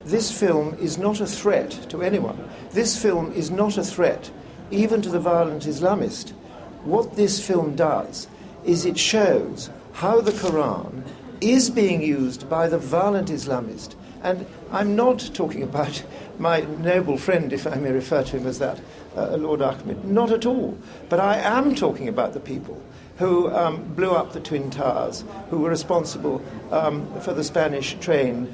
this film is not a threat to anyone. This film is not a threat even to the violent Islamist. What this film does is it shows how the Quran is being used by the violent Islamist. And I'm not talking about my noble friend, if I may refer to him as that, Lord Ahmed, not at all. But I am talking about the people who blew up the Twin Towers, who were responsible for the Spanish train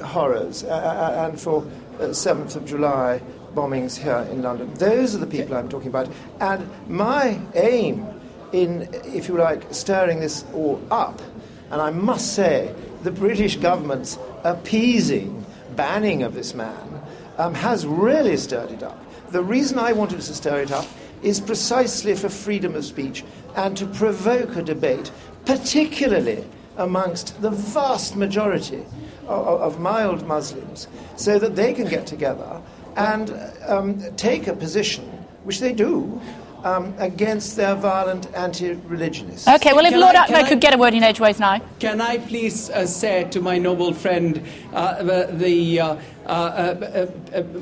horrors and for 7th of July bombings here in London. Those are the people I'm talking about. And my aim in, if you like, stirring this all up, and I must say the British government's appeasing banning of this man has really stirred it up. The reason I wanted to stir it up is precisely for freedom of speech and to provoke a debate, particularly amongst the vast majority of mild Muslims, so that they can get together and take a position, which they do, against their violent anti-religionists. OK, well, if Lord Ahmed could get a word in edgeways now. Can I please say to my noble friend,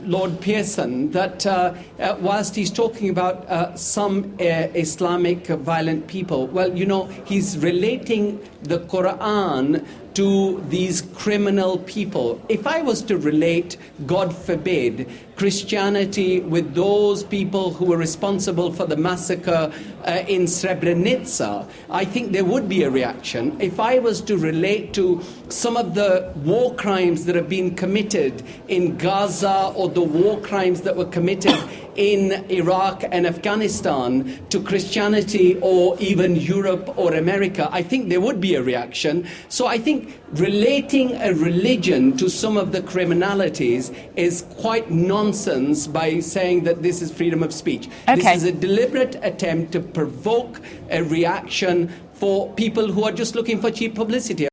Lord Pearson, that whilst he's talking about some Islamic violent people, well, you know, he's relating the Quran to these criminal people. If I was to relate, God forbid, Christianity with those people who were responsible for the massacre in Srebrenica, I think there would be a reaction. If I was to relate to some of the war crimes that have been committed in Gaza or the war crimes that were committed in Iraq and Afghanistan to Christianity or even Europe or America, I think there would be a reaction. So I think relating a religion to some of the criminalities is quite nonsense by saying that this is freedom of speech. Okay. This is a deliberate attempt to provoke a reaction for people who are just looking for cheap publicity.